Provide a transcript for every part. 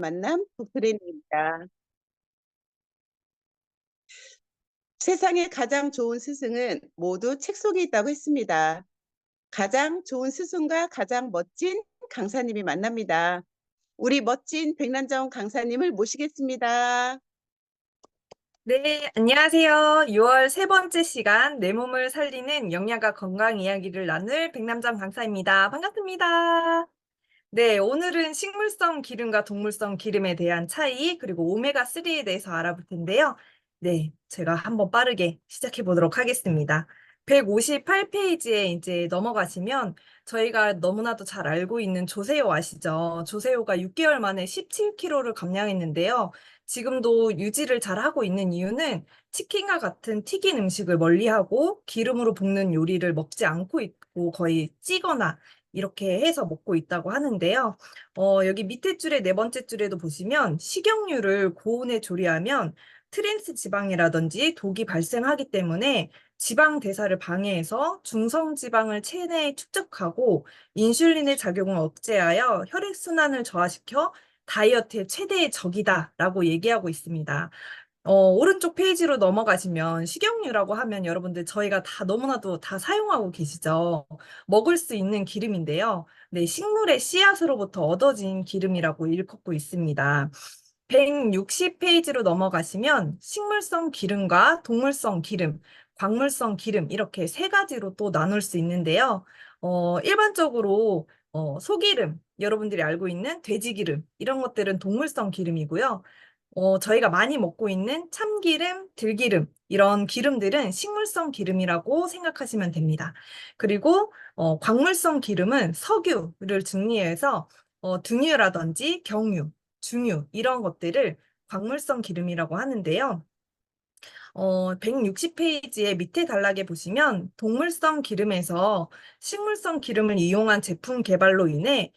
만남 북트렌입니다. 세상에 가장 좋은 스승은 모두 책 속에 있다고 했습니다. 가장 좋은 스승과 가장 멋진 강사님이 만납니다. 우리 멋진 백남정 강사님을 모시겠습니다. 네, 안녕하세요. 6월 세 번째 시간 내 몸을 살리는 영양과 건강 이야기를 나눌 백남정 강사입니다. 반갑습니다. 네, 오늘은 식물성 기름과 동물성 기름에 대한 차이, 그리고 오메가3에 대해서 알아볼 텐데요. 네, 제가 한번 빠르게 시작해 보도록 하겠습니다. 158페이지에 이제 넘어가시면 저희가 너무나도 잘 알고 있는 조세호 아시죠? 조세호가 6개월 만에 17kg를 감량했는데요. 지금도 유지를 잘 하고 있는 이유는 치킨과 같은 튀긴 음식을 멀리하고 기름으로 볶는 요리를 먹지 않고 있고 거의 찌거나 이렇게 해서 먹고 있다고 하는데요. 여기 밑에 줄에 네 번째 줄에도 보시면 식용유를 고온에 조리하면 트랜스 지방이라든지 독이 발생하기 때문에 지방 대사를 방해해서 중성 지방을 체내에 축적하고 인슐린의 작용을 억제하여 혈액순환을 저하시켜 다이어트의 최대의 적이다라고 얘기하고 있습니다. 오른쪽 페이지로 넘어가시면 식용유라고 하면 여러분들 저희가 다 너무나도 다 사용하고 계시죠. 먹을 수 있는 기름인데요. 네, 식물의 씨앗으로부터 얻어진 기름이라고 일컫고 있습니다. 160페이지로 넘어가시면 식물성 기름과 동물성 기름, 광물성 기름 이렇게 세 가지로 또 나눌 수 있는데요. 일반적으로 소기름, 여러분들이 알고 있는 돼지기름 이런 것들은 동물성 기름이고요. 저희가 많이 먹고 있는 참기름, 들기름 이런 기름들은 식물성 기름이라고 생각하시면 됩니다. 그리고 광물성 기름은 석유를 증리해서 등유라든지 경유, 중유 이런 것들을 광물성 기름이라고 하는데요. 160페이지의 밑에 단락에 보시면 동물성 기름에서 식물성 기름을 이용한 제품 개발로 인해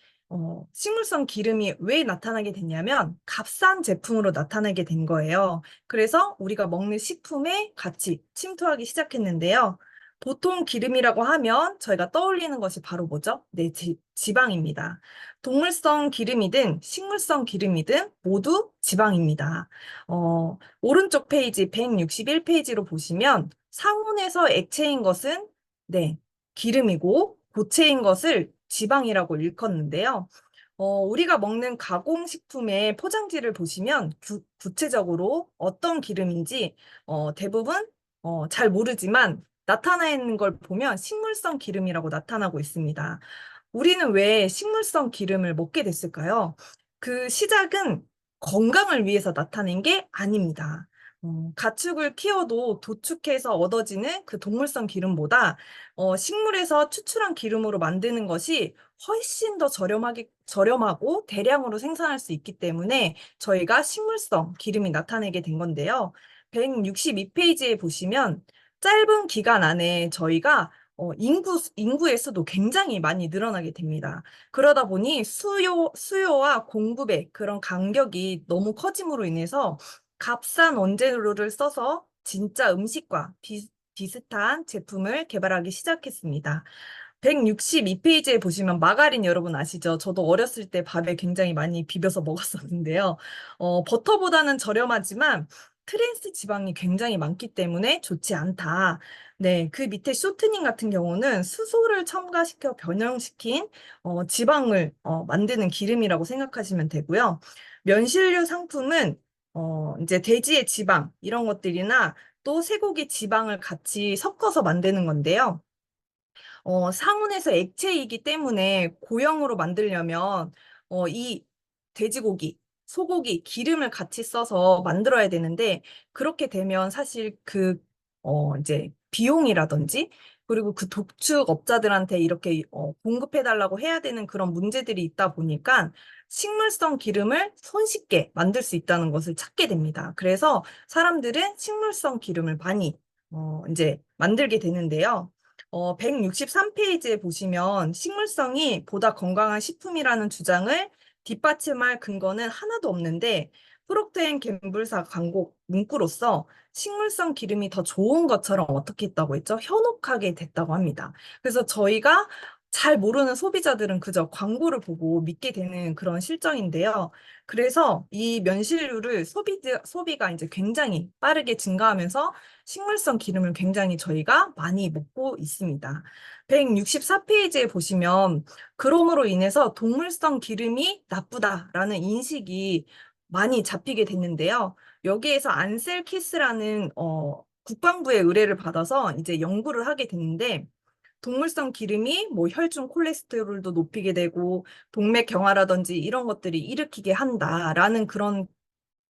식물성 기름이 왜 나타나게 됐냐면 값싼 제품으로 나타나게 된 거예요. 그래서 우리가 먹는 식품에 같이 침투하기 시작했는데요. 보통 기름이라고 하면 저희가 떠올리는 것이 바로 뭐죠? 네, 지방입니다. 동물성 기름이든 식물성 기름이든 모두 지방입니다. 오른쪽 페이지 161페이지로 보시면 상온에서 액체인 것은 네, 기름이고 고체인 것을 지방이라고 일컫는데요. 우리가 먹는 가공식품의 포장지를 보시면 구체적으로 어떤 기름인지 대부분 잘 모르지만 나타나는 걸 보면 식물성 기름이라고 나타나고 있습니다. 우리는 왜 식물성 기름을 먹게 됐을까요? 그 시작은 건강을 위해서 나타낸 게 아닙니다. 가축을 키워도 도축해서 얻어지는 그 동물성 기름보다 식물에서 추출한 기름으로 만드는 것이 훨씬 더 저렴하고 대량으로 생산할 수 있기 때문에 저희가 식물성 기름이 나타내게 된 건데요. 162페이지에 보시면 짧은 기간 안에 저희가 인구의 수도 굉장히 많이 늘어나게 됩니다. 그러다 보니 수요와 공급의 그런 간격이 너무 커짐으로 인해서 값싼 원재료를 써서 진짜 음식과 비슷한 제품을 개발하기 시작했습니다. 162페이지에 보시면 마가린 여러분 아시죠? 저도 어렸을 때 밥에 굉장히 많이 비벼서 먹었었는데요. 버터보다는 저렴하지만 트랜스 지방이 굉장히 많기 때문에 좋지 않다. 네, 그 밑에 쇼트닝 같은 경우는 수소를 첨가시켜 변형시킨 지방을 만드는 기름이라고 생각하시면 되고요. 면실류 상품은 이제 돼지의 지방 이런 것들이나 또 쇠고기 지방을 같이 섞어서 만드는 건데요. 상온에서 액체이기 때문에 고형으로 만들려면 이 돼지고기, 소고기, 기름을 같이 써서 만들어야 되는데 그렇게 되면 사실 이제 비용이라든지 그리고 그 독축업자들한테 이렇게 공급해달라고 해야 되는 그런 문제들이 있다 보니까 식물성 기름을 손쉽게 만들 수 있다는 것을 찾게 됩니다. 그래서 사람들은 식물성 기름을 많이 이제 만들게 되는데요. 163페이지에 보시면 식물성이 보다 건강한 식품이라는 주장을 뒷받침할 근거는 하나도 없는데 프록트앤 갬블사 광고 문구로서 식물성 기름이 더 좋은 것처럼 어떻게 했다고 했죠? 현혹하게 됐다고 합니다. 그래서 저희가 잘 모르는 소비자들은 그저 광고를 보고 믿게 되는 그런 실정인데요. 그래서 이 면실률을 소비가 이제 굉장히 빠르게 증가하면서 식물성 기름을 굉장히 저희가 많이 먹고 있습니다. 164페이지에 보시면 그럼으로 인해서 동물성 기름이 나쁘다라는 인식이 많이 잡히게 됐는데요. 여기에서 안셀키스라는 국방부의 의뢰를 받아서 이제 연구를 하게 됐는데 동물성 기름이 뭐 혈중 콜레스테롤도 높이게 되고 동맥경화라든지 이런 것들이 일으키게 한다라는 그런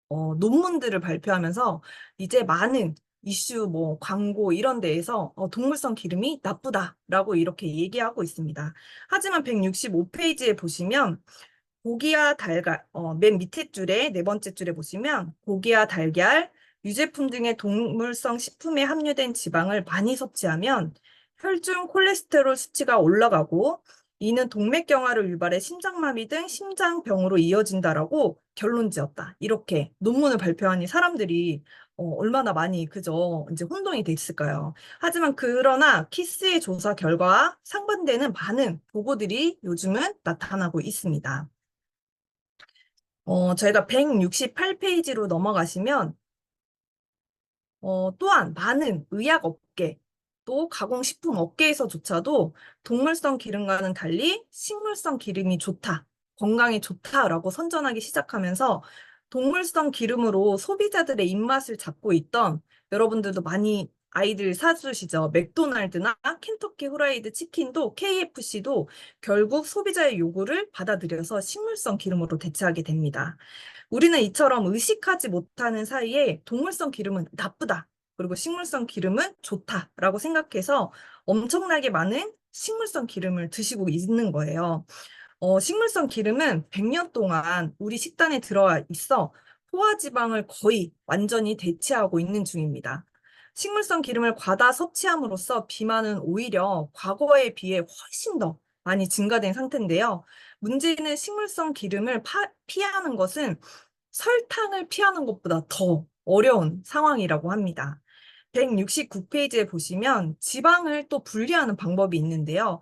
논문들을 발표하면서 이제 많은 이슈, 뭐 광고 이런 데에서 동물성 기름이 나쁘다라고 이렇게 얘기하고 있습니다. 하지만 165페이지에 보시면 고기와 달걀, 맨 밑에 줄에 네 번째 줄에 보시면 고기와 달걀, 유제품 등의 동물성 식품에 함유된 지방을 많이 섭취하면 혈중 콜레스테롤 수치가 올라가고 이는 동맥경화를 유발해 심장마비 등 심장병으로 이어진다라고 결론 지었다. 이렇게 논문을 발표하니 사람들이 얼마나 많이 그저 이제 혼동이 돼 있을까요? 하지만 그러나 키스의 조사 결과와 상반되는 많은 보고들이 요즘은 나타나고 있습니다. 저희가 168페이지로 넘어가시면 또한 많은 의약 업계, 또 가공식품 업계에서조차도 동물성 기름과는 달리 식물성 기름이 좋다, 건강에 좋다라고 선전하기 시작하면서 동물성 기름으로 소비자들의 입맛을 잡고 있던 여러분들도 많이 아이들 사주시죠. 맥도날드나 켄터키 후라이드 치킨도 KFC도 결국 소비자의 요구를 받아들여서 식물성 기름으로 대체하게 됩니다. 우리는 이처럼 의식하지 못하는 사이에 동물성 기름은 나쁘다. 그리고 식물성 기름은 좋다라고 생각해서 엄청나게 많은 식물성 기름을 드시고 있는 거예요. 식물성 기름은 100년 동안 우리 식단에 들어와 있어 포화지방을 거의 완전히 대체하고 있는 중입니다. 식물성 기름을 과다 섭취함으로써 비만은 오히려 과거에 비해 훨씬 더 많이 증가된 상태인데요. 문제는 식물성 기름을 피하는 것은 설탕을 피하는 것보다 더 어려운 상황이라고 합니다. 169페이지에 보시면 지방을 또 분리하는 방법이 있는데요.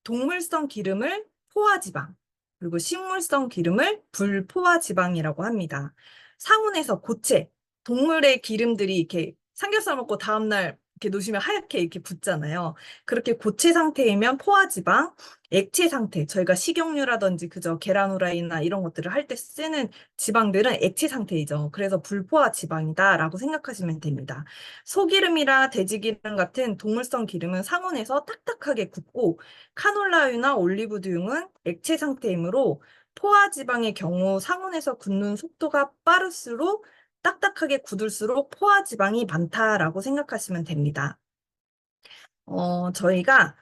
동물성 기름을 포화지방, 그리고 식물성 기름을 불포화지방이라고 합니다. 상온에서 고체, 동물의 기름들이 이렇게 삼겹살 먹고 다음날 이렇게 놓으시면 하얗게 이렇게 붙잖아요. 그렇게 고체 상태이면 포화지방, 액체 상태, 저희가 식용유라든지 그저 계란 후라이나 이런 것들을 할 때 쓰는 지방들은 액체 상태이죠. 그래서 불포화 지방이다라고 생각하시면 됩니다. 소기름이나 돼지기름 같은 동물성 기름은 상온에서 딱딱하게 굳고 카놀라유나 올리브유는 액체 상태이므로 포화지방의 경우 상온에서 굳는 속도가 빠를수록 딱딱하게 굳을수록 포화지방이 많다라고 생각하시면 됩니다. 저희가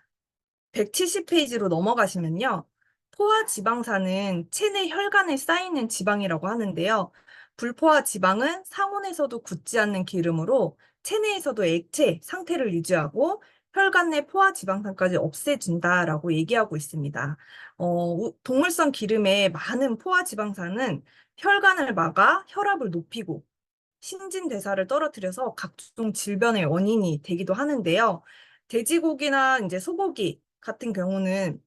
170페이지로 넘어가시면요. 포화지방산은 체내 혈관에 쌓이는 지방이라고 하는데요. 불포화 지방은 상온에서도 굳지 않는 기름으로 체내에서도 액체 상태를 유지하고 혈관 내 포화 지방산까지 없애준다라고 얘기하고 있습니다. 동물성 기름의 많은 포화 지방산은 혈관을 막아 혈압을 높이고 신진대사를 떨어뜨려서 각종 질병의 원인이 되기도 하는데요. 돼지고기나 이제 소고기 같은 경우는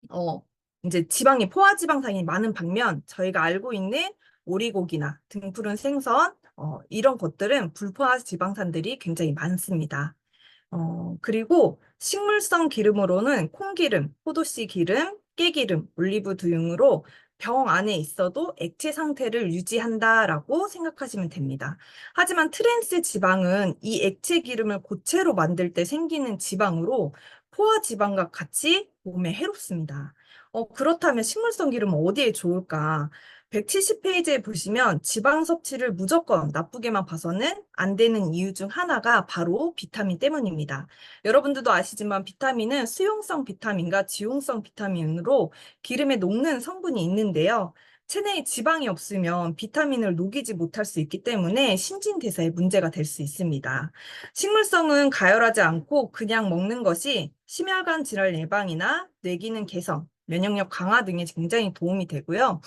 어 이제 지방이 포화지방산이 많은 반면 저희가 알고 있는 오리고기나 등푸른 생선 이런 것들은 불포화 지방산들이 굉장히 많습니다. 그리고 식물성 기름으로는 콩기름, 포도씨 기름, 깨기름, 올리브 등으로 병 안에 있어도 액체 상태를 유지한다라고 생각하시면 됩니다. 하지만 트랜스 지방은 이 액체 기름을 고체로 만들 때 생기는 지방으로 포화 지방과 같이 몸에 해롭습니다. 그렇다면 식물성 기름은 어디에 좋을까? 170페이지에 보시면 지방 섭취를 무조건 나쁘게만 봐서는 안 되는 이유 중 하나가 바로 비타민 때문입니다. 여러분들도 아시지만 비타민은 수용성 비타민과 지용성 비타민으로 기름에 녹는 성분이 있는데요. 체내에 지방이 없으면 비타민을 녹이지 못할 수 있기 때문에 신진대사에 문제가 될 수 있습니다. 식물성은 가열하지 않고 그냥 먹는 것이 심혈관 질환 예방이나 뇌기능 개선, 면역력 강화 등에 굉장히 도움이 되고요.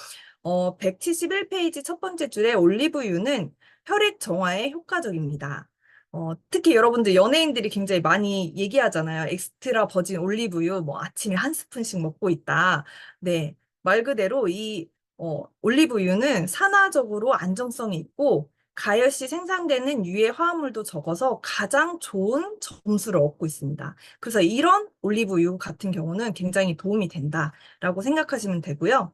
171페이지 첫 번째 줄에 올리브유는 혈액 정화에 효과적입니다. 특히 여러분들 연예인들이 굉장히 많이 얘기하잖아요. 엑스트라 버진 올리브유 뭐 아침에 한 스푼씩 먹고 있다. 네. 말 그대로 이 올리브유는 산화적으로 안정성이 있고 가열시 생산되는 유해 화합물도 적어서 가장 좋은 점수를 얻고 있습니다. 그래서 이런 올리브유 같은 경우는 굉장히 도움이 된다라고 생각하시면 되고요.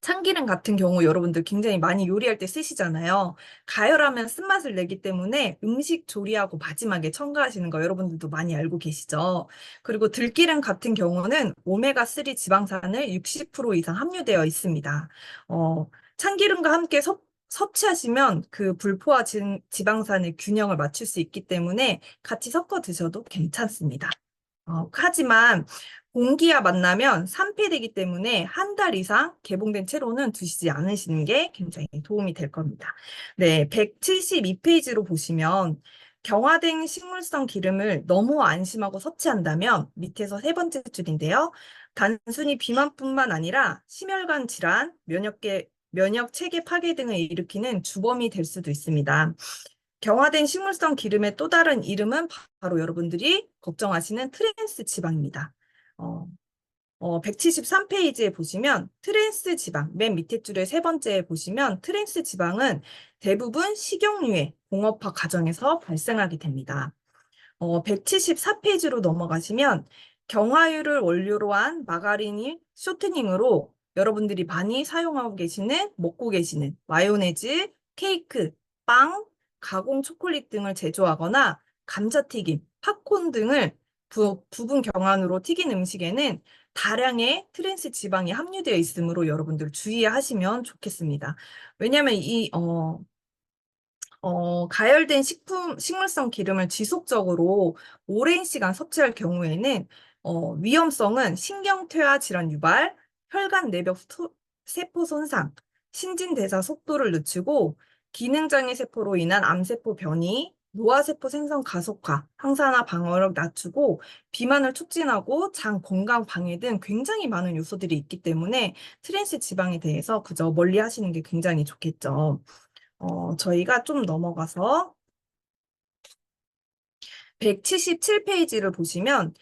참기름 같은 경우 여러분들 굉장히 많이 요리할 때 쓰시잖아요. 가열하면 쓴맛을 내기 때문에 음식 조리하고 마지막에 첨가하시는 거 여러분들도 많이 알고 계시죠? 그리고 들기름 같은 경우는 오메가3 지방산을 60% 이상 함유되어 있습니다. 참기름과 함께 섭취하시면 그 불포화 지방산의 균형을 맞출 수 있기 때문에 같이 섞어 드셔도 괜찮습니다. 하지만 공기와 만나면 산패되기 때문에 한 달 이상 개봉된 채로는 드시지 않으시는 게 굉장히 도움이 될 겁니다. 네, 172페이지로 보시면 경화된 식물성 기름을 너무 안심하고 섭취한다면 밑에서 세 번째 줄인데요. 단순히 비만뿐만 아니라 심혈관 질환, 면역 체계 파괴 등을 일으키는 주범이 될 수도 있습니다. 경화된 식물성 기름의 또 다른 이름은 바로 여러분들이 걱정하시는 트랜스 지방입니다. 173페이지에 보시면 트랜스 지방, 맨 밑에 줄의 세 번째에 보시면 트랜스 지방은 대부분 식용유의 공업화 과정에서 발생하게 됩니다. 174페이지로 넘어가시면 경화유를 원료로 한 마가린이 쇼트닝으로 여러분들이 많이 사용하고 계시는, 먹고 계시는 마요네즈, 케이크, 빵, 가공 초콜릿 등을 제조하거나 감자튀김, 팝콘 등을 부분 경환으로 튀긴 음식에는 다량의 트랜스 지방이 함유되어 있으므로 여러분들 주의하시면 좋겠습니다. 왜냐하면 가열된 식물성 기름을 지속적으로 오랜 시간 섭취할 경우에는 위험성은 신경퇴화 질환 유발, 혈관 내벽 세포 손상, 신진대사 속도를 늦추고 기능장애 세포로 인한 암세포 변이, 노화세포 생성 가속화, 항산화 방어력 낮추고 비만을 촉진하고 장 건강 방해 등 굉장히 많은 요소들이 있기 때문에 트랜스 지방에 대해서 그저 멀리 하시는 게 굉장히 좋겠죠. 저희가 좀 넘어가서 177페이지를 보시면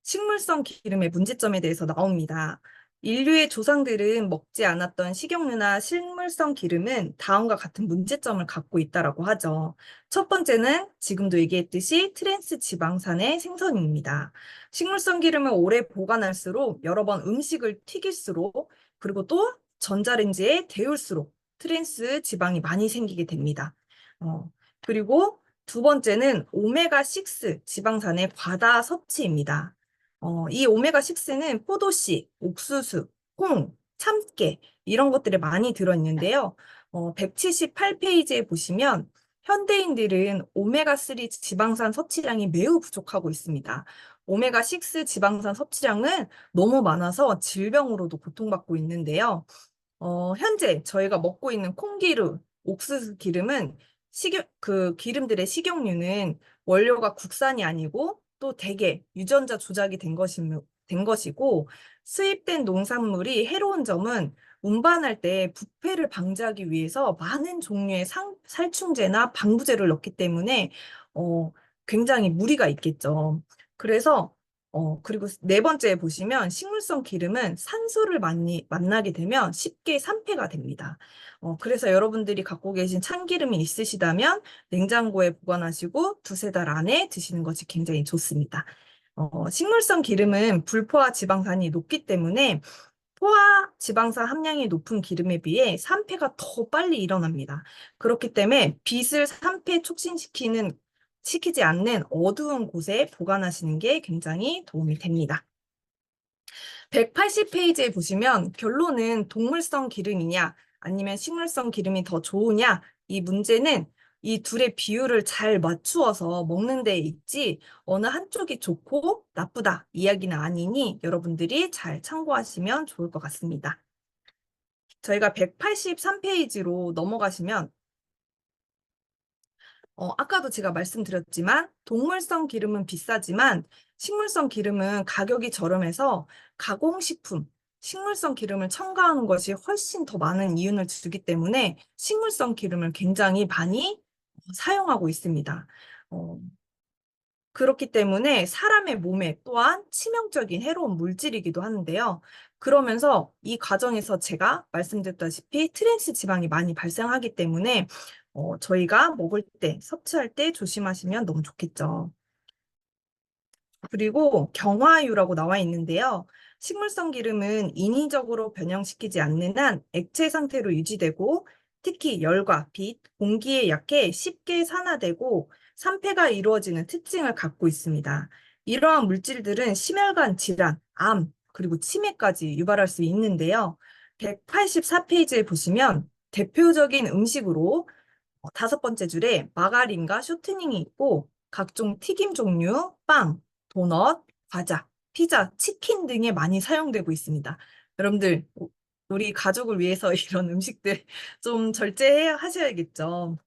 식물성 기름의 문제점에 대해서 나옵니다. 인류의 조상들은 먹지 않았던 식용유나 식물성 기름은 다음과 같은 문제점을 갖고 있다고 하죠. 첫 번째는 지금도 얘기했듯이 트랜스 지방산의 생성입니다. 식물성 기름을 오래 보관할수록 여러 번 음식을 튀길수록 그리고 또 전자레인지에 데울수록 트랜스 지방이 많이 생기게 됩니다. 그리고 두 번째는 오메가6 지방산의 과다 섭취입니다. 이 오메가6는 포도씨, 옥수수, 콩, 참깨 이런 것들이 많이 들어있는데요. 178페이지에 보시면 현대인들은 오메가3 지방산 섭취량이 매우 부족하고 있습니다. 오메가6 지방산 섭취량은 너무 많아서 질병으로도 고통받고 있는데요. 현재 저희가 먹고 있는 콩기름, 옥수수 기름은 그 기름들의 식용유는 원료가 국산이 아니고 또 대개 유전자 조작이 된 것이고 수입된 농산물이 해로운 점은 운반할 때 부패를 방지하기 위해서 많은 종류의 살충제나 방부제를 넣기 때문에 굉장히 무리가 있겠죠. 그리고 네 번째에 보시면 식물성 기름은 산소를 만나게 되면 쉽게 산패가 됩니다. 그래서 여러분들이 갖고 계신 참기름이 있으시다면 냉장고에 보관하시고 두세 달 안에 드시는 것이 굉장히 좋습니다. 식물성 기름은 불포화 지방산이 높기 때문에 포화 지방산 함량이 높은 기름에 비해 산패가 더 빨리 일어납니다. 그렇기 때문에 빛을 산패 시키지 않는 어두운 곳에 보관하시는 게 굉장히 도움이 됩니다. 180페이지에 보시면 결론은 동물성 기름이냐 아니면 식물성 기름이 더 좋으냐 이 문제는 이 둘의 비율을 잘 맞추어서 먹는 데 있지 어느 한쪽이 좋고 나쁘다 이야기는 아니니 여러분들이 잘 참고하시면 좋을 것 같습니다. 저희가 183페이지로 넘어가시면 아까도 제가 말씀드렸지만 동물성 기름은 비싸지만 식물성 기름은 가격이 저렴해서 가공식품, 식물성 기름을 첨가하는 것이 훨씬 더 많은 이윤을 주기 때문에 식물성 기름을 굉장히 많이 사용하고 있습니다. 그렇기 때문에 사람의 몸에 또한 치명적인 해로운 물질이기도 하는데요. 그러면서 이 과정에서 제가 말씀드렸다시피 트랜스 지방이 많이 발생하기 때문에 저희가 먹을 때, 섭취할 때 조심하시면 너무 좋겠죠. 그리고 경화유라고 나와 있는데요. 식물성 기름은 인위적으로 변형시키지 않는 한 액체 상태로 유지되고 특히 열과 빛, 공기에 약해 쉽게 산화되고 산패가 이루어지는 특징을 갖고 있습니다. 이러한 물질들은 심혈관 질환, 암, 그리고 치매까지 유발할 수 있는데요. 184페이지에 보시면 대표적인 음식으로 다섯 번째 줄에 마가린과 쇼트닝이 있고 각종 튀김 종류, 빵, 도넛, 과자, 피자, 치킨 등에 많이 사용되고 있습니다. 여러분들, 우리 가족을 위해서 이런 음식들 좀 절제하셔야겠죠.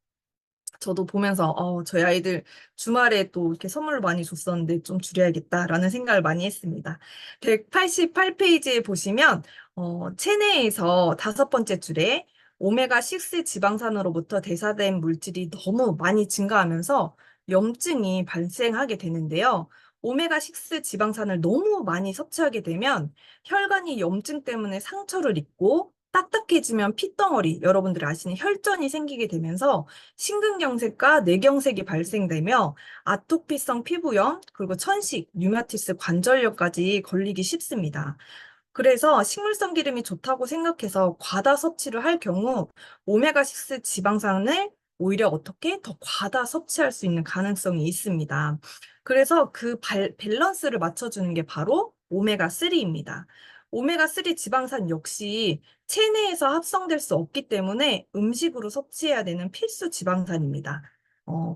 저도 보면서 저희 아이들 주말에 또 이렇게 선물을 많이 줬었는데 좀 줄여야겠다라는 생각을 많이 했습니다. 188페이지에 보시면 체내에서 다섯 번째 줄에 오메가6 지방산으로부터 대사된 물질이 너무 많이 증가하면서 염증이 발생하게 되는데요. 오메가6 지방산을 너무 많이 섭취하게 되면 혈관이 염증 때문에 상처를 입고 딱딱해지면 핏덩어리, 여러분들이 아시는 혈전이 생기게 되면서 심근경색과 뇌경색이 발생되며 아토피성 피부염, 그리고 천식, 류마티스 관절염까지 걸리기 쉽습니다. 그래서 식물성 기름이 좋다고 생각해서 과다 섭취를 할 경우 오메가6 지방산을 오히려 어떻게 더 과다 섭취할 수 있는 가능성이 있습니다. 그래서 그 밸런스를 맞춰주는 게 바로 오메가3입니다. 오메가3 지방산 역시 체내에서 합성될 수 없기 때문에 음식으로 섭취해야 되는 필수 지방산입니다.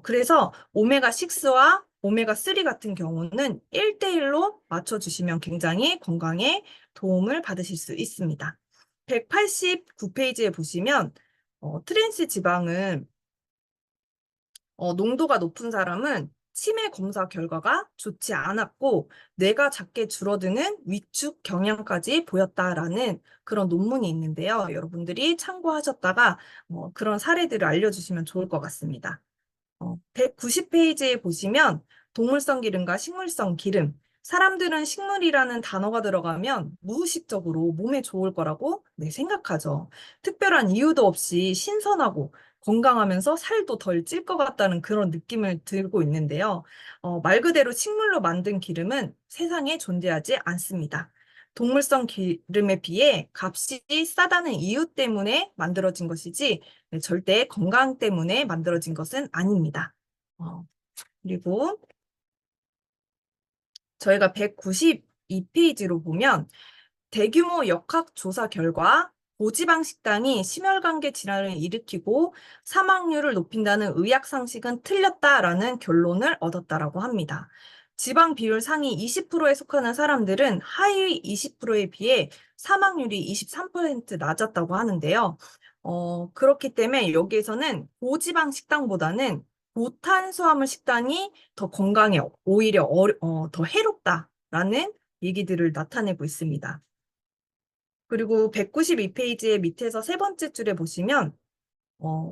그래서 오메가6와 오메가3 같은 경우는 1대1로 맞춰주시면 굉장히 건강에 도움을 받으실 수 있습니다. 189페이지에 보시면 트랜스 지방은 농도가 높은 사람은 치매 검사 결과가 좋지 않았고 뇌가 작게 줄어드는 위축 경향까지 보였다라는 그런 논문이 있는데요. 여러분들이 참고하셨다가 그런 사례들을 알려주시면 좋을 것 같습니다. 190페이지에 보시면 동물성 기름과 식물성 기름. 사람들은 식물이라는 단어가 들어가면 무의식적으로 몸에 좋을 거라고 생각하죠. 특별한 이유도 없이 신선하고 건강하면서 살도 덜 찔 것 같다는 그런 느낌을 들고 있는데요. 말 그대로 식물로 만든 기름은 세상에 존재하지 않습니다. 동물성 기름에 비해 값이 싸다는 이유 때문에 만들어진 것이지 절대 건강 때문에 만들어진 것은 아닙니다. 그리고 저희가 192페이지로 보면 대규모 역학 조사 결과 고지방 식단이 심혈관계 질환을 일으키고 사망률을 높인다는 의학 상식은 틀렸다라는 결론을 얻었다라고 합니다. 지방 비율 상위 20%에 속하는 사람들은 하위 20%에 비해 사망률이 23% 낮았다고 하는데요. 그렇기 때문에 여기에서는 고지방 식단보다는 고탄수화물 식단이 더 건강에 오히려 더 해롭다라는 얘기들을 나타내고 있습니다. 그리고 192페이지의 밑에서 세 번째 줄에 보시면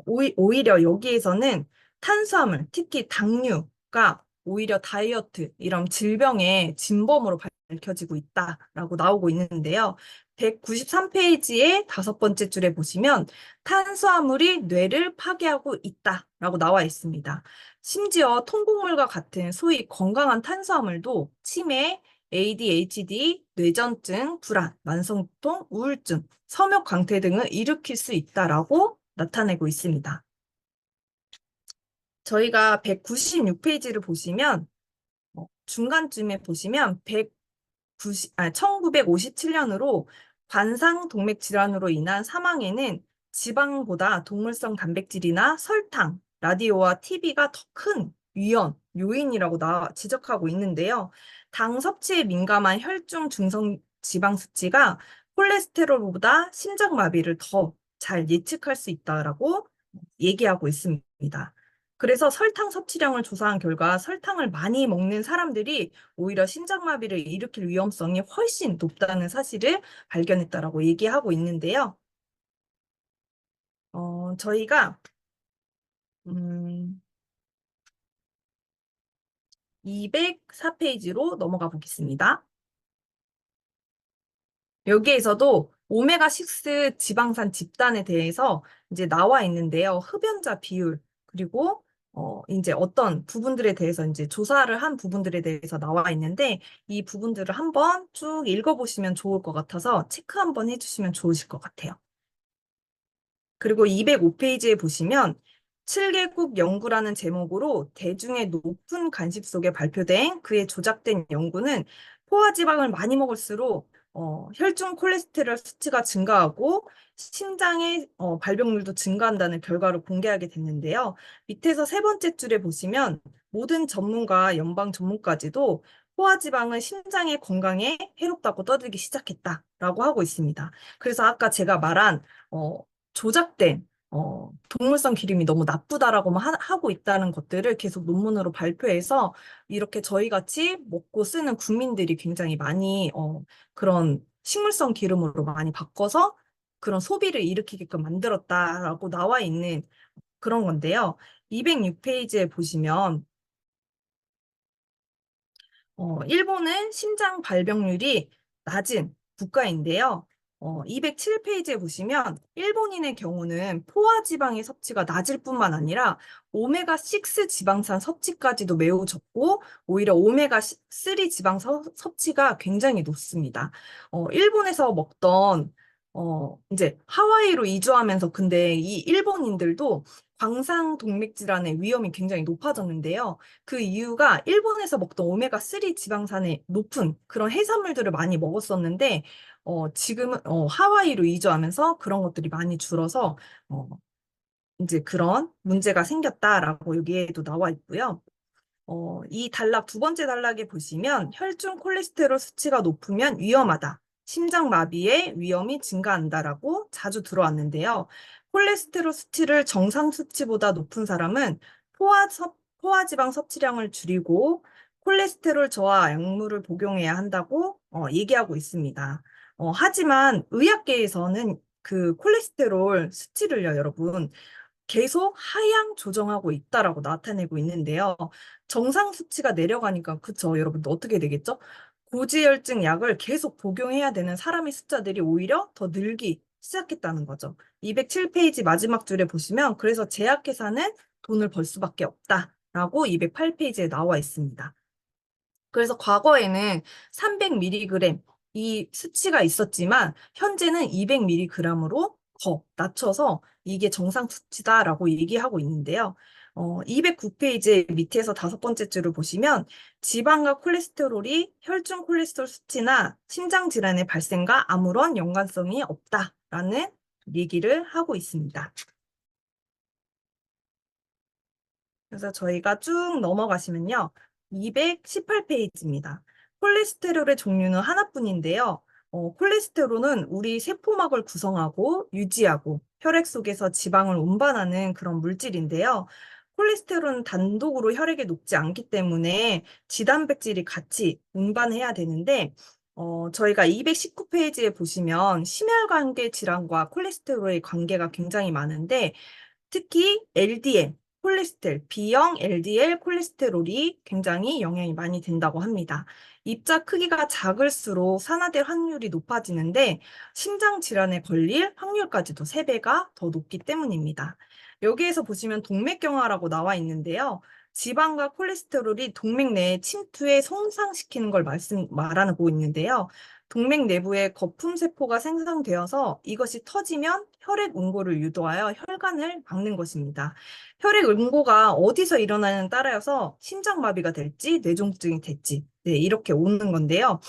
오히려 여기에서는 탄수화물, 특히 당류가 오히려 다이어트, 이런 질병의 진범으로 밝혀지고 있다라고 나오고 있는데요. 193페이지의 다섯 번째 줄에 보시면 탄수화물이 뇌를 파괴하고 있다라고 나와 있습니다. 심지어 통곡물과 같은 소위 건강한 탄수화물도 치매, ADHD, 뇌전증, 불안, 만성통, 우울증, 섬유 광퇴 등을 일으킬 수 있다라고 나타내고 있습니다. 저희가 196페이지를 보시면 중간쯤에 보시면 1957년으로 관상동맥 질환으로 인한 사망에는 지방보다 동물성 단백질이나 설탕, 라디오와 TV가 더 큰 요인이라고 지적하고 있는데요. 당 섭취에 민감한 혈중 중성 지방 수치가 콜레스테롤보다 심장마비를 더 잘 예측할 수 있다라고 얘기하고 있습니다. 그래서 설탕 섭취량을 조사한 결과 설탕을 많이 먹는 사람들이 오히려 심장마비를 일으킬 위험성이 훨씬 높다는 사실을 발견했다라고 얘기하고 있는데요. 저희가 음, 204페이지로 넘어가 보겠습니다. 여기에서도 오메가6 지방산 집단에 대해서 이제 나와 있는데요. 흡연자 비율, 그리고 이제 어떤 부분들에 대해서 이제 조사를 한 부분들에 대해서 나와 있는데 이 부분들을 한번 쭉 읽어보시면 좋을 것 같아서 체크 한번 해주시면 좋으실 것 같아요. 그리고 205페이지에 보시면 7개국 연구라는 제목으로 대중의 높은 관심 속에 발표된 그의 조작된 연구는 포화지방을 많이 먹을수록 혈중 콜레스테롤 수치가 증가하고 심장의 발병률도 증가한다는 결과를 공개하게 됐는데요. 밑에서 세 번째 줄에 보시면 모든 전문가, 연방 전문가지도 포화지방은 심장의 건강에 해롭다고 떠들기 시작했다라고 하고 있습니다. 그래서 아까 제가 말한 조작된 동물성 기름이 너무 나쁘다라고만 하고 있다는 것들을 계속 논문으로 발표해서 이렇게 저희 같이 먹고 쓰는 국민들이 굉장히 많이 그런 식물성 기름으로 많이 바꿔서 그런 소비를 일으키게끔 만들었다라고 나와 있는 그런 건데요. 206페이지에 보시면 일본은 심장 발병률이 낮은 국가인데요. 207페이지에 보시면 일본인의 경우는 포화지방의 섭취가 낮을 뿐만 아니라 오메가6 지방산 섭취까지도 매우 적고 오히려 오메가3 지방 섭취가 굉장히 높습니다. 일본에서 먹던 이제 하와이로 이주하면서 근데 이 일본인들도 광상 동맥 질환의 위험이 굉장히 높아졌는데요. 그 이유가 일본에서 먹던 오메가3 지방산의 높은 그런 해산물들을 많이 먹었었는데, 지금은 하와이로 이주하면서 그런 것들이 많이 줄어서, 어, 이제 그런 문제가 생겼다라고 여기에도 나와 있고요. 이 단락, 두 번째 단락에 보시면 혈중 콜레스테롤 수치가 높으면 위험하다. 심장마비의 위험이 증가한다라고 자주 들어왔는데요. 콜레스테롤 수치를 정상 수치보다 높은 사람은 포화지방 섭취량을 줄이고 콜레스테롤 저하 약물을 복용해야 한다고 얘기하고 있습니다. 하지만 의학계에서는 그 콜레스테롤 수치를요, 여러분, 계속 하향 조정하고 있다라고 나타내고 있는데요. 정상 수치가 내려가니까 그쵸, 여러분들 어떻게 되겠죠? 고지혈증 약을 계속 복용해야 되는 사람의 숫자들이 오히려 더 늘기 시작했다는 거죠. 207페이지 마지막 줄에 보시면 그래서 제약회사는 돈을 벌 수밖에 없다라고 208페이지에 나와 있습니다. 그래서 과거에는 300mg 이 수치가 있었지만 현재는 200mg으로 더 낮춰서 이게 정상 수치다라고 얘기하고 있는데요. 209페이지 밑에서 다섯 번째 줄을 보시면 지방과 콜레스테롤이 혈중 콜레스테롤 수치나 심장 질환의 발생과 아무런 연관성이 없다라는 얘기를 하고 있습니다. 그래서 저희가 쭉 넘어가시면요. 218페이지입니다. 콜레스테롤의 종류는 하나뿐인데요. 콜레스테롤은 우리 세포막을 구성하고 유지하고 혈액 속에서 지방을 운반하는 그런 물질인데요. 콜레스테롤은 단독으로 혈액에 녹지 않기 때문에 지단백질이 같이 운반해야 되는데 저희가 219페이지에 보시면 심혈관계 질환과 콜레스테롤의 관계가 굉장히 많은데 특히 LDL, B형 LDL 콜레스테롤이 굉장히 영향이 많이 된다고 합니다. 입자 크기가 작을수록 산화될 확률이 높아지는데 심장 질환에 걸릴 확률까지도 3배가 더 높기 때문입니다. 여기에서 보시면 동맥경화라고 나와 있는데요. 지방과 콜레스테롤이 동맥 내에 침투해 손상시키는 걸 말하고 있는데요. 동맥 내부에 거품 세포가 생성되어서 이것이 터지면 혈액 응고를 유도하여 혈관을 막는 것입니다. 혈액 응고가 어디서 일어나는 따라서 심장마비가 될지 뇌종증이 될지 네, 이렇게 오는 건데요.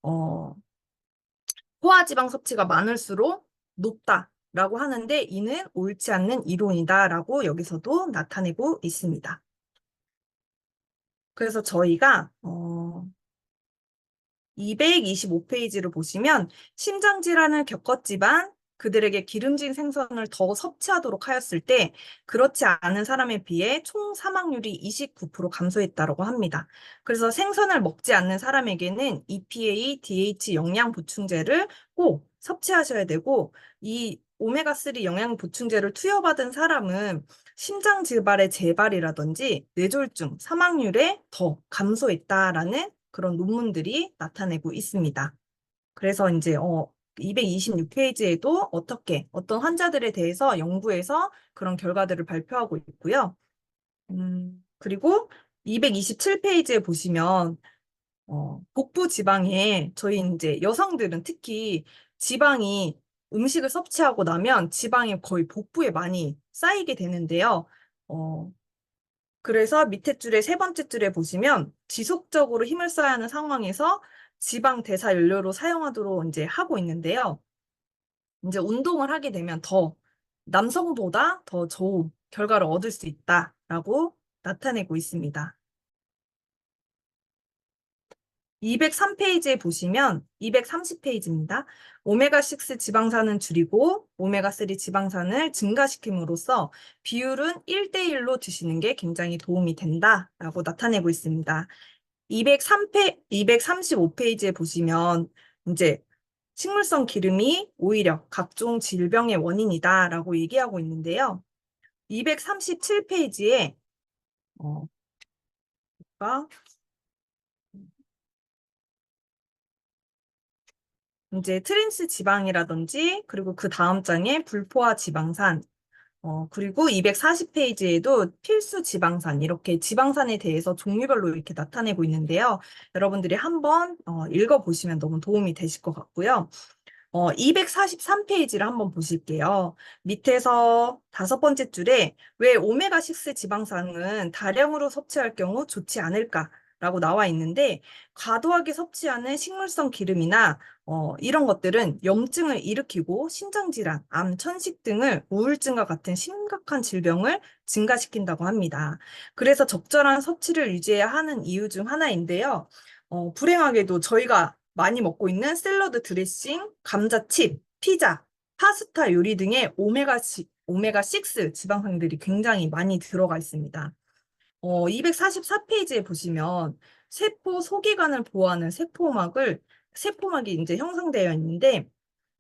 어, 포화지방 섭취가 많을수록 높다라고 하는데 이는 옳지 않는 이론이다라고 여기서도 나타내고 있습니다. 그래서 저희가 225페이지를 보시면 심장 질환을 겪었지만 그들에게 기름진 생선을 더 섭취하도록 하였을 때 그렇지 않은 사람에 비해 총 사망률이 29% 감소했다고 합니다. 그래서 생선을 먹지 않는 사람에게는 EPA, DH 영양 보충제를 꼭 섭취하셔야 되고 이 오메가3 영양 보충제를 투여받은 사람은 심장 질환의 재발이라든지 뇌졸중, 사망률에 더 감소했다라는 그런 논문들이 나타내고 있습니다. 그래서 이제 226페이지에도 어떤 환자들에 대해서 연구해서 그런 결과들을 발표하고 있고요. 그리고 227페이지에 보시면 복부 지방에 저희 이제 여성들은 특히 지방이 음식을 섭취하고 나면 지방이 거의 복부에 많이 쌓이게 되는데요. 어, 그래서 밑에 줄에 세 번째 줄에 보시면 지속적으로 힘을 써야 하는 상황에서 지방 대사 연료로 사용하도록 이제 하고 있는데요. 이제 운동을 하게 되면 더 남성보다 더 좋은 결과를 얻을 수 있다라고 나타내고 있습니다. 203페이지에 보시면 230페이지입니다. 오메가6 지방산은 줄이고 오메가3 지방산을 증가시킴으로써 비율은 1대1로 드시는 게 굉장히 도움이 된다라고 나타내고 있습니다. 235페이지에 보시면 이제 식물성 기름이 오히려 각종 질병의 원인이다라고 얘기하고 있는데요. 237페이지에 이제 트랜스 지방이라든지 그리고 그 다음 장에 불포화 지방산 그리고 240페이지에도 필수 지방산 이렇게 지방산에 대해서 종류별로 이렇게 나타내고 있는데요. 여러분들이 한번 읽어보시면 너무 도움이 되실 것 같고요. 243페이지를 한번 보실게요. 밑에서 다섯 번째 줄에 왜 오메가6 지방산은 다량으로 섭취할 경우 좋지 않을까라고 나와 있는데 과도하게 섭취하는 식물성 기름이나 이런 것들은 염증을 일으키고 신장질환, 암, 천식 등을 우울증과 같은 심각한 질병을 증가시킨다고 합니다. 그래서 적절한 섭취를 유지해야 하는 이유 중 하나인데요. 불행하게도 저희가 많이 먹고 있는 샐러드 드레싱, 감자칩, 피자, 파스타 요리 등의 오메가6 지방산들이 굉장히 많이 들어가 있습니다. 244페이지에 보시면 세포 소기관을 보호하는 세포막이 이제 형성되어 있는데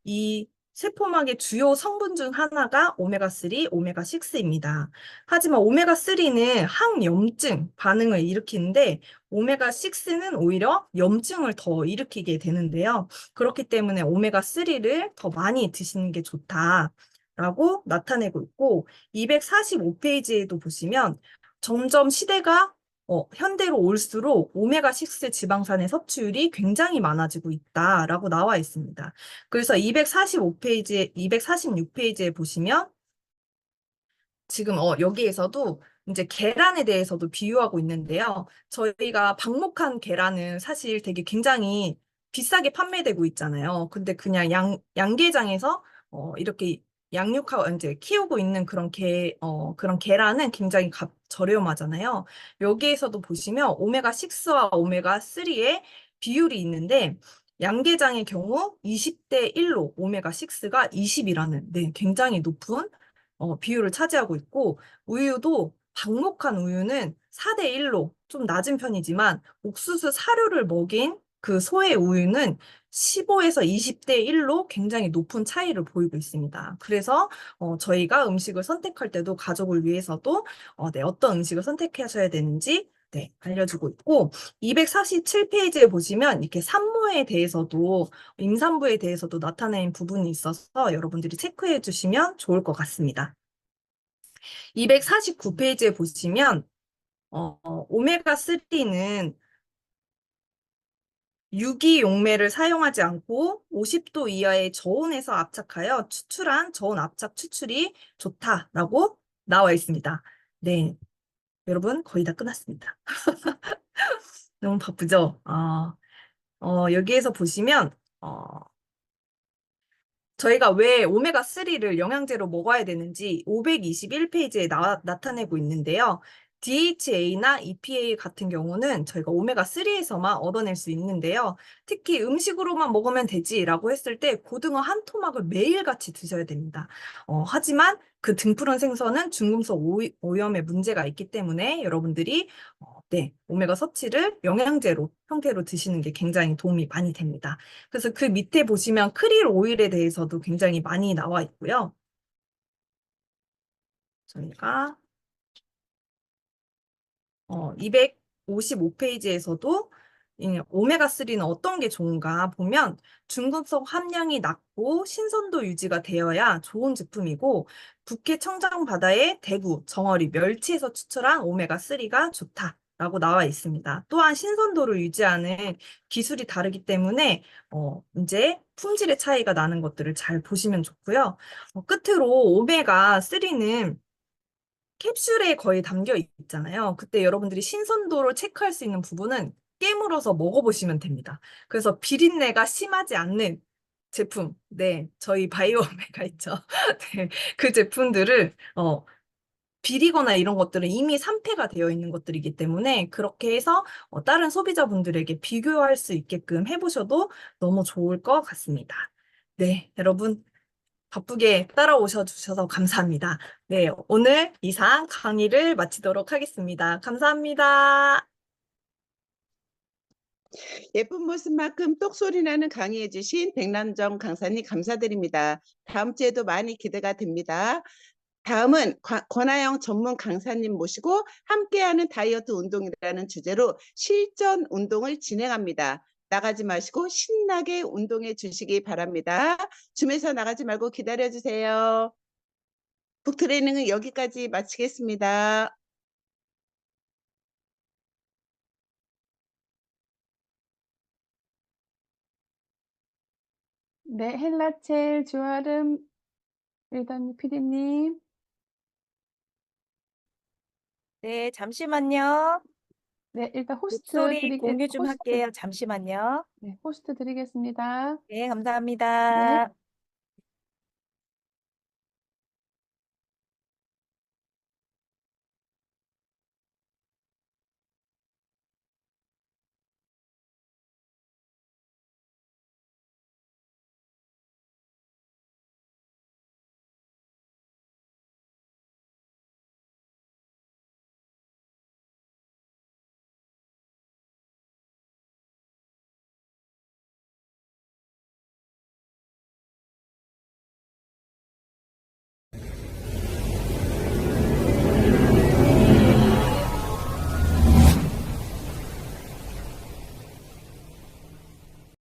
이 세포막의 주요 성분 중 하나가 오메가3, 오메가6입니다. 하지만 오메가3는 항염증 반응을 일으키는데 오메가6는 오히려 염증을 더 일으키게 되는데요. 그렇기 때문에 오메가3를 더 많이 드시는 게 좋다라고 나타내고 있고 245페이지에도 보시면 점점 시대가 현대로 올수록 오메가6 지방산의 섭취율이 굉장히 많아지고 있다라고 나와 있습니다. 그래서 246페이지에 보시면 지금 여기에서도 이제 계란에 대해서도 비유하고 있는데요. 저희가 방목한 계란은 사실 되게 굉장히 비싸게 판매되고 있잖아요. 근데 그냥 양계장에서 이렇게 양육하고 이제 키우고 있는 그런 계란은 굉장히 저렴하잖아요. 여기에서도 보시면 오메가6와 오메가3의 비율이 있는데 양계장의 경우 20대 1로 오메가6가 20이라는 네, 굉장히 높은 비율을 차지하고 있고 우유도 방목한 우유는 4대 1로 좀 낮은 편이지만 옥수수 사료를 먹인 그 소의 우유는 15에서 20대 1로 굉장히 높은 차이를 보이고 있습니다. 그래서 저희가 음식을 선택할 때도 가족을 위해서도 네, 어떤 음식을 선택하셔야 되는지 네, 알려주고 있고 247페이지에 보시면 이렇게 산모에 대해서도 임산부에 대해서도 나타낸 부분이 있어서 여러분들이 체크해 주시면 좋을 것 같습니다. 249페이지에 보시면 오메가3는 유기용매를 사용하지 않고 50도 이하의 저온에서 압착하여 추출한 저온 압착 추출이 좋다라고 나와 있습니다. 네, 여러분 거의 다 끝났습니다. 너무 바쁘죠? 여기에서 보시면 저희가 왜 오메가3를 영양제로 먹어야 되는지 521페이지에 나타내고 있는데요. DHA나 EPA 같은 경우는 저희가 오메가3에서만 얻어낼 수 있는데요. 특히 음식으로만 먹으면 되지라고 했을 때 고등어 한 토막을 매일같이 드셔야 됩니다. 하지만 그 등푸른 생선은 중금속 오염의 문제가 있기 때문에 여러분들이 네, 오메가 섭취를 영양제로 형태로 드시는 게 굉장히 도움이 많이 됩니다. 그래서 그 밑에 보시면 크릴 오일에 대해서도 굉장히 많이 나와 있고요. 저희가 255페이지에서도 오메가3는 어떤 게 좋은가 보면 중금속 함량이 낮고 신선도 유지가 되어야 좋은 제품이고 북해 청정 바다의 대구, 정어리, 멸치에서 추출한 오메가3가 좋다라고 나와 있습니다. 또한 신선도를 유지하는 기술이 다르기 때문에 이제 품질의 차이가 나는 것들을 잘 보시면 좋고요. 끝으로 오메가3는 캡슐에 거의 담겨 있잖아요. 그때 여러분들이 신선도를 체크할 수 있는 부분은 깨물어서 먹어보시면 됩니다. 그래서 비린내가 심하지 않는 제품, 네, 저희 바이오오메가 있죠. 네, 그 제품들을 비리거나 이런 것들은 이미 산패가 되어 있는 것들이기 때문에 그렇게 해서 다른 소비자분들에게 비교할 수 있게끔 해보셔도 너무 좋을 것 같습니다. 네, 여러분 바쁘게 따라오셔 주셔서 감사합니다. 네, 오늘 이상 강의를 마치도록 하겠습니다. 감사합니다. 예쁜 모습만큼 똑소리 나는 강의해주신 백남정 강사님 감사드립니다. 다음 주에도 많이 기대가 됩니다. 다음은 권하영 전문 강사님 모시고 함께하는 다이어트 운동이라는 주제로 실전 운동을 진행합니다. 나가지 마시고 신나게 운동해 주시기 바랍니다. 줌에서 나가지 말고 기다려주세요. 북트레이닝은 여기까지 마치겠습니다. 네, 헬라첼, 주아름, 일단 피디님. 네, 잠시만요. 네, 일단 목소리 공유 좀 할게요. 잠시만요. 호스트 드리겠습니다. 네, 네. 감사합니다.